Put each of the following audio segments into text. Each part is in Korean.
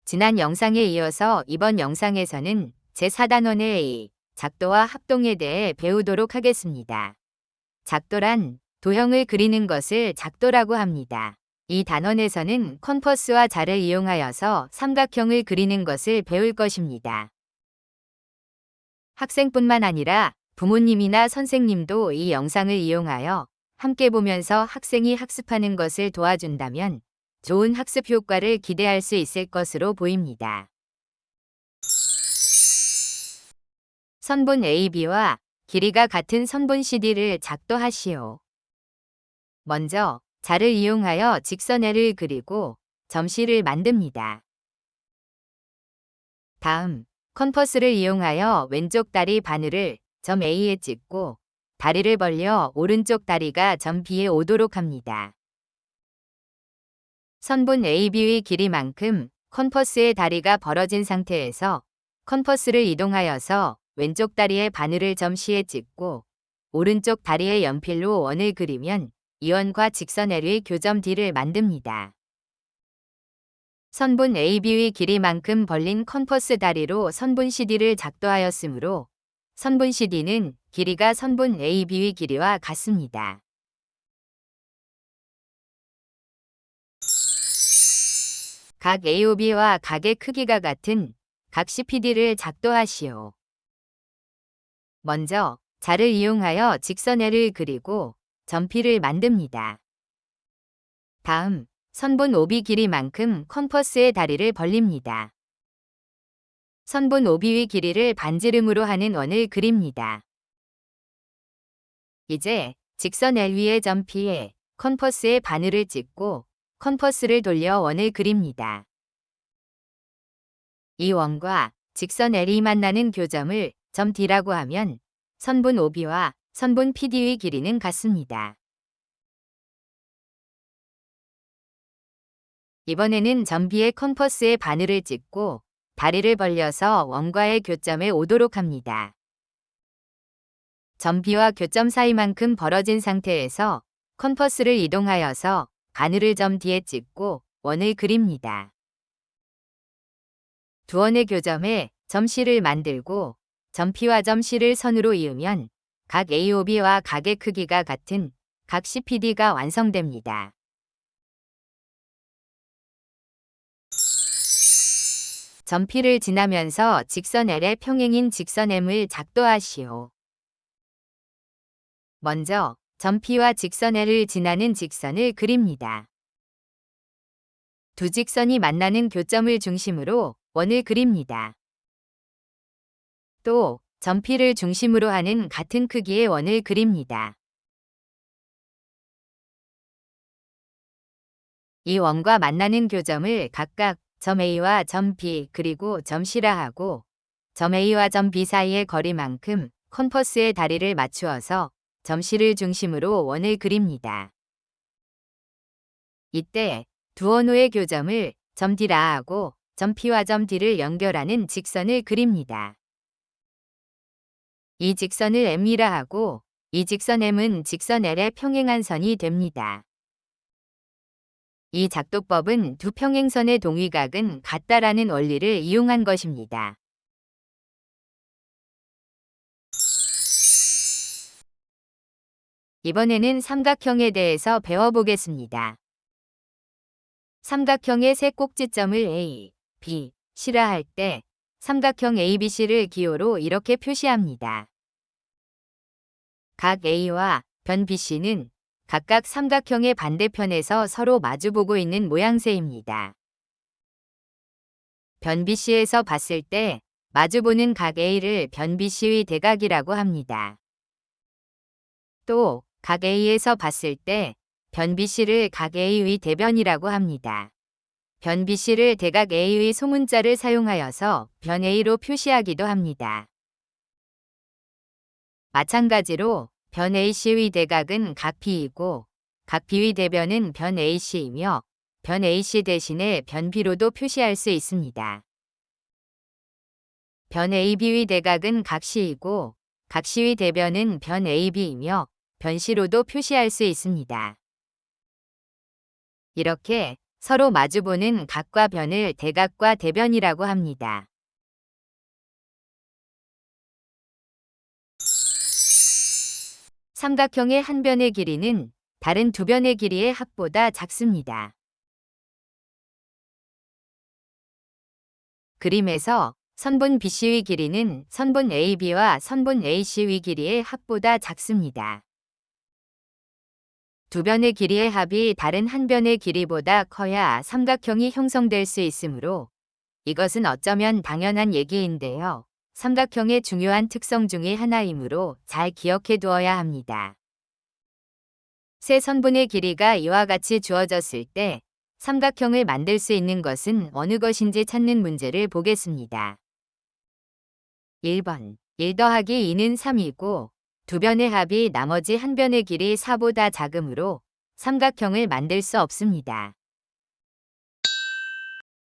지난 영상에 이어서 이번 영상에서는 제4단원의 A, 작도와 합동에 대해 배우도록 하겠습니다. 작도란 도형을 그리는 것을 작도라고 합니다. 이 단원에서는 컴퍼스와 자를 이용하여서 삼각형을 그리는 것을 배울 것입니다. 학생뿐만 아니라 부모님이나 선생님도 이 영상을 이용하여 함께 보면서 학생이 학습하는 것을 도와준다면 좋은 학습 효과를 기대할 수 있을 것으로 보입니다. 선분 AB와 길이가 같은 선분 CD를 작도하시오. 먼저 자를 이용하여 직선애를 그리고 점C를 만듭니다. 다음 컴퍼스를 이용하여 왼쪽 다리 바늘을 점 A에 찍고 다리를 벌려 오른쪽 다리가 점 B에 오도록 합니다. 선분 AB의 길이만큼 컴퍼스의 다리가 벌어진 상태에서 컴퍼스를 이동하여서 왼쪽 다리의 바늘을 점 C에 찍고 오른쪽 다리의 연필로 원을 그리면 이 원과 직선 L의 교점 D를 만듭니다. 선분 AB의 길이만큼 벌린 컴퍼스 다리로 선분 CD를 작도하였으므로 선분 CD는 길이가 선분 AB의 길이와 같습니다. 각 AOB와 각의 크기가 같은 각 CPD를 작도하시오. 먼저 자를 이용하여 직선 L을 그리고 점 P를 만듭니다. 다음 선분 OB 길이만큼 컴퍼스의 다리를 벌립니다. 선분 OB의 길이를 반지름으로 하는 원을 그립니다. 이제 직선 L 위에 점 P에 컴퍼스의 바늘을 찍고 컴퍼스를 돌려 원을 그립니다. 이 원과 직선 L이 만나는 교점을 점 D라고 하면 선분 OB와 선분 PD의 길이는 같습니다. 이번에는 점 B에 컴퍼스의 바늘을 찍고 다리를 벌려서 원과의 교점에 오도록 합니다. 점 B와 교점 사이만큼 벌어진 상태에서 컴퍼스를 이동하여서 바늘을 점 D에 찍고 원을 그립니다. 두 원의 교점에 점 C를 만들고 점 P와 점 C를 선으로 이으면 각 AOB와 각의 크기가 같은 각 CPD가 완성됩니다. 점 P를 지나면서 직선 L의 평행인 직선 M을 작도하시오. 먼저 점 P와 직선 L을 지나는 직선을 그립니다. 두 직선이 만나는 교점을 중심으로 원을 그립니다. 또 점 P를 중심으로 하는 같은 크기의 원을 그립니다. 이 원과 만나는 교점을 각각 점 A와 점 B 그리고 점 C라 하고 점 A와 점 B 사이의 거리만큼 컴퍼스의 다리를 맞추어서 점 C를 중심으로 원을 그립니다. 이때 두 원호의 교점을 점 D라 하고 점 P와 점 D를 연결하는 직선을 그립니다. 이 직선을 M이라 하고 이 직선 M은 직선 L의 평행한 선이 됩니다. 이 작도법은 두 평행선의 동위각은 같다라는 원리를 이용한 것입니다. 이번에는 삼각형에 대해서 배워보겠습니다. 삼각형의 세 꼭지점을 A, B, C라 할 때 삼각형 ABC를 기호로 이렇게 표시합니다. 각 A와 변 BC는 각각 삼각형의 반대편에서 서로 마주보고 있는 모양새입니다. 변 BC에서 봤을 때 마주보는 각 A를 변 BC의 대각이라고 합니다. 또 각 A에서 봤을 때 변 BC를 각 A의 대변이라고 합니다. 변 BC를 대각 A의 소문자를 사용하여서 변 A로 표시하기도 합니다. 마찬가지로 변 AC의 대각은 각 B이고 각 B의 대변은 변 AC이며 변 AC 대신에 변 B로도 표시할 수 있습니다. 변 AB의 대각은 각 C이고 각 C의 대변은 변 AB이며 변 C로도 표시할 수 있습니다. 이렇게 서로 마주보는 각과 변을 대각과 대변이라고 합니다. 삼각형의 한 변의 길이는 다른 두 변의 길이의 합보다 작습니다. 그림에서 선분 BC의 길이는 선분 AB와 선분 AC의 길이의 합보다 작습니다. 두 변의 길이의 합이 다른 한 변의 길이보다 커야 삼각형이 형성될 수 있으므로 이것은 어쩌면 당연한 얘기인데요. 삼각형의 중요한 특성 중의 하나이므로 잘 기억해 두어야 합니다. 세 선분의 길이가 이와 같이 주어졌을 때 삼각형을 만들 수 있는 것은 어느 것인지 찾는 문제를 보겠습니다. 1번 1 더하기 2는 3이고 두 변의 합이 나머지 한 변의 길이 4보다 작으므로 삼각형을 만들 수 없습니다.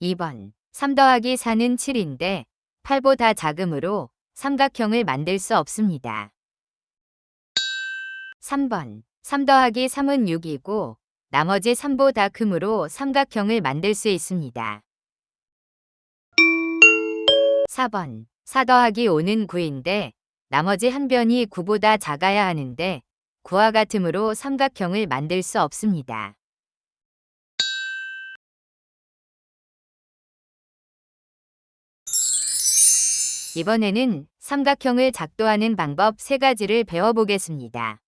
2번 3 더하기 4는 7인데 8보다 작으므로 삼각형을 만들 수 없습니다. 3번 3 더하기 3은 6이고 나머지 3보다 크므로 삼각형을 만들 수 있습니다. 4번 4 더하기 5는 9인데 나머지 한 변이 9보다 작아야 하는데 9와 같으므로 삼각형을 만들 수 없습니다. 이번에는 삼각형을 작도하는 방법 3가지를 배워보겠습니다.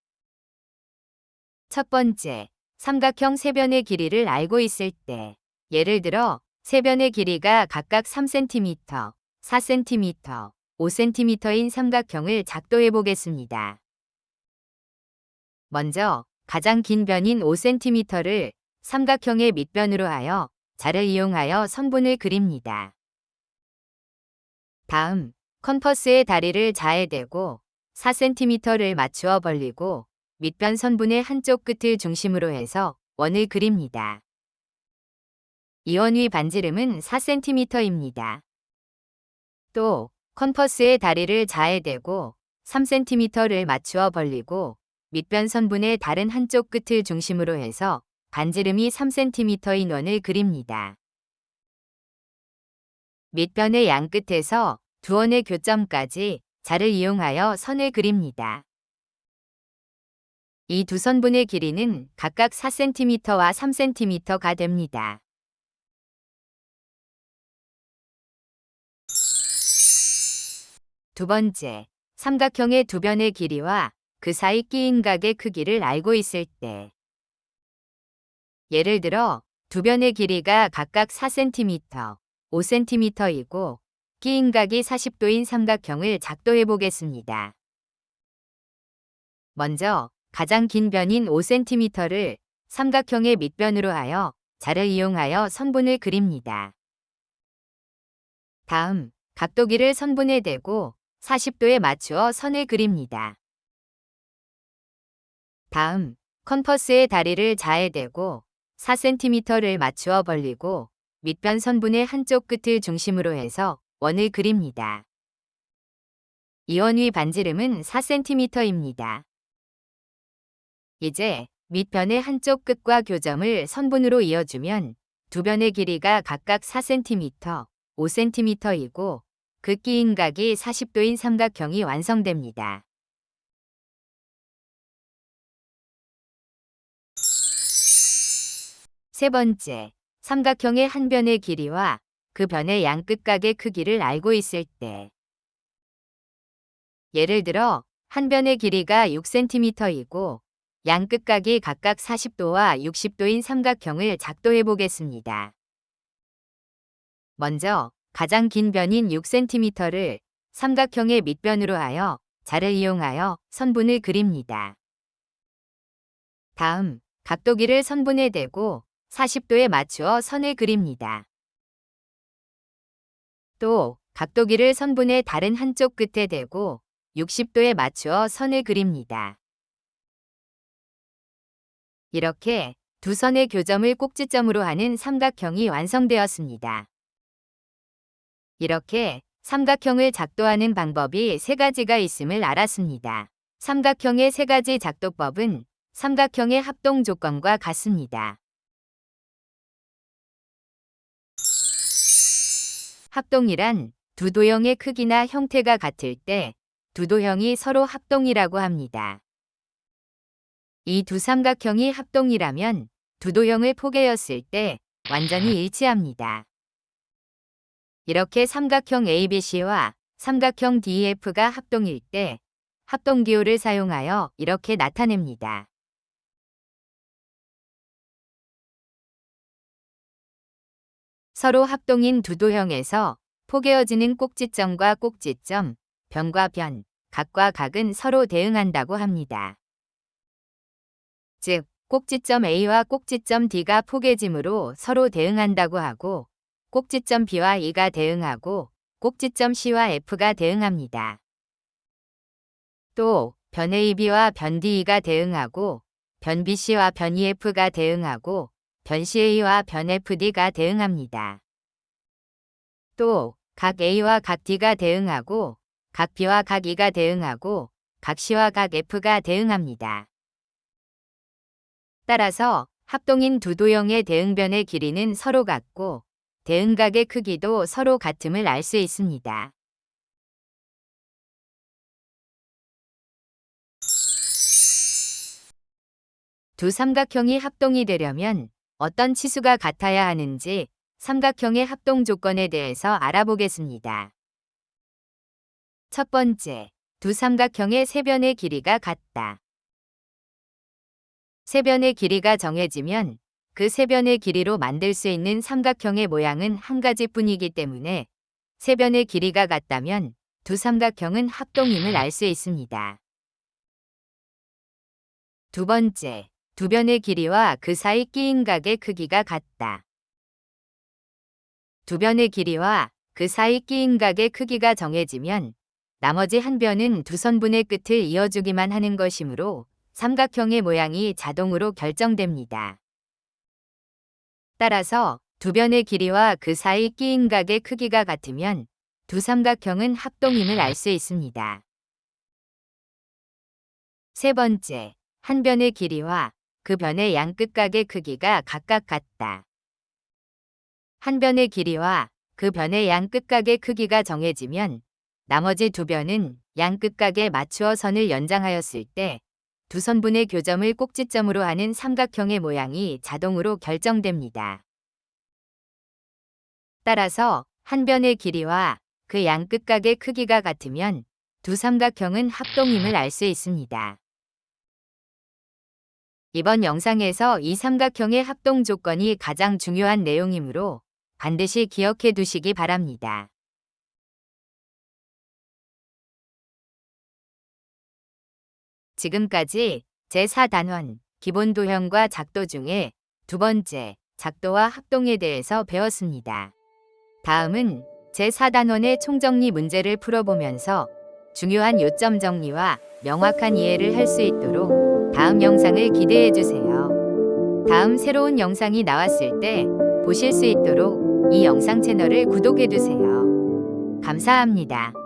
첫 번째, 삼각형 세 변의 길이를 알고 있을 때, 예를 들어 세 변의 길이가 각각 3cm, 4cm, 5cm인 삼각형을 작도해 보겠습니다. 먼저 가장 긴 변인 5cm를 삼각형의 밑변으로 하여 자를 이용하여 선분을 그립니다. 다음, 컴퍼스의 다리를 자에 대고 4cm를 맞추어 벌리고 밑변 선분의 한쪽 끝을 중심으로 해서 원을 그립니다. 이 원의 반지름은 4cm입니다. 또 컴퍼스의 다리를 자에 대고 3cm를 맞추어 벌리고 밑변 선분의 다른 한쪽 끝을 중심으로 해서 반지름이 3cm인 원을 그립니다. 밑변의 양 끝에서 두 원의 교점까지 자를 이용하여 선을 그립니다. 이 두 선분의 길이는 각각 4cm와 3cm가 됩니다. 두 번째, 삼각형의 두 변의 길이와 그 사이 끼인 각의 크기를 알고 있을 때, 예를 들어 두 변의 길이가 각각 4cm, 5cm이고 끼인 각이 40도인 삼각형을 작도해 보겠습니다. 먼저 가장 긴 변인 5cm를 삼각형의 밑변으로 하여 자를 이용하여 선분을 그립니다. 다음, 각도기를 선분에 대고 40도에 맞추어 선을 그립니다. 다음, 컴퍼스의 다리를 자에 대고 4cm를 맞추어 벌리고 밑변 선분의 한쪽 끝을 중심으로 해서 원을 그립니다. 이 원의 반지름은 4cm입니다. 이제 밑변의 한쪽 끝과 교점을 선분으로 이어주면 두 변의 길이가 각각 4cm, 5cm이고 그 끼인 각이 40도인 삼각형이 완성됩니다. 세 번째, 삼각형의 한 변의 길이와 그 변의 양 끝각의 크기를 알고 있을 때, 예를 들어 한 변의 길이가 6cm이고 양 끝각이 각각 40도와 60도인 삼각형을 작도해 보겠습니다. 먼저 가장 긴 변인 6cm를 삼각형의 밑변으로 하여 자를 이용하여 선분을 그립니다. 다음, 각도기를 선분에 대고 40도에 맞추어 선을 그립니다. 또 각도기를 선분의 다른 한쪽 끝에 대고 60도에 맞추어 선을 그립니다. 이렇게 두 선의 교점을 꼭지점으로 하는 삼각형이 완성되었습니다. 이렇게 삼각형을 작도하는 방법이 3가지가 있음을 알았습니다. 삼각형의 3가지 작도법은 삼각형의 합동 조건과 같습니다. 합동이란 두 도형의 크기나 형태가 같을 때 두 도형이 서로 합동이라고 합니다. 이 두 삼각형이 합동이라면 두 도형을 포개었을 때 완전히 일치합니다. 이렇게 삼각형 ABC와 삼각형 DEF가 합동일 때 합동기호를 사용하여 이렇게 나타냅니다. 서로 합동인 두 도형에서 포개어지는 꼭지점과 꼭지점, 변과 변, 각과 각은 서로 대응한다고 합니다. 즉, 꼭지점 A와 꼭지점 D가 포개짐으로 서로 대응한다고 하고 꼭지점 B와 E가 대응하고 꼭지점 C와 F가 대응합니다. 또 변 AB와 변 DE가 대응하고 변 BC와 변 EF가 대응하고 변 CA와 변 FD가 대응합니다. 또 각 A와 각 D가 대응하고 각 B와 각 E가 대응하고 각 C와 각 F가 대응합니다. 따라서 합동인 두 도형의 대응변의 길이는 서로 같고 대응각의 크기도 서로 같음을 알 수 있습니다. 두 삼각형이 합동이 되려면 어떤 치수가 같아야 하는지 삼각형의 합동 조건에 대해서 알아보겠습니다. 첫 번째, 두 삼각형의 세변의 길이가 같다. 세변의 길이가 정해지면 그 세변의 길이로 만들 수 있는 삼각형의 모양은 한 가지뿐이기 때문에 세변의 길이가 같다면 두 삼각형은 합동임을 알 수 있습니다. 두 번째, 두 변의 길이와 그 사이 끼인 각의 크기가 같다. 두 변의 길이와 그 사이 끼인 각의 크기가 정해지면 나머지 한 변은 두 선분의 끝을 이어주기만 하는 것이므로 삼각형의 모양이 자동으로 결정됩니다. 따라서 두 변의 길이와 그 사이 끼인 각의 크기가 같으면 두 삼각형은 합동임을 알 수 있습니다. 세 번째, 한 변의 길이와 그 변의 양끝각의 크기가 각각 같다. 한 변의 길이와 그 변의 양끝각의 크기가 정해지면 나머지 두 변은 양끝각에 맞추어 선을 연장하였을 때 두 선분의 교점을 꼭지점으로 하는 삼각형의 모양이 자동으로 결정됩니다. 따라서 한 변의 길이와 그 양끝각의 크기가 같으면 두 삼각형은 합동임을 알 수 있습니다. 이번 영상에서 이 삼각형의 합동 조건이 가장 중요한 내용이므로 반드시 기억해 두시기 바랍니다. 지금까지 제4단원 기본 도형과 작도 중에 두 번째 작도와 합동에 대해서 배웠습니다. 다음은 제4단원의 총정리 문제를 풀어보면서 중요한 요점 정리와 명확한 이해를 할 수 있도록 다음 영상을 기대해 주세요. 다음 새로운 영상이 나왔을 때 보실 수 있도록 이 영상 채널을 구독해 두세요. 감사합니다.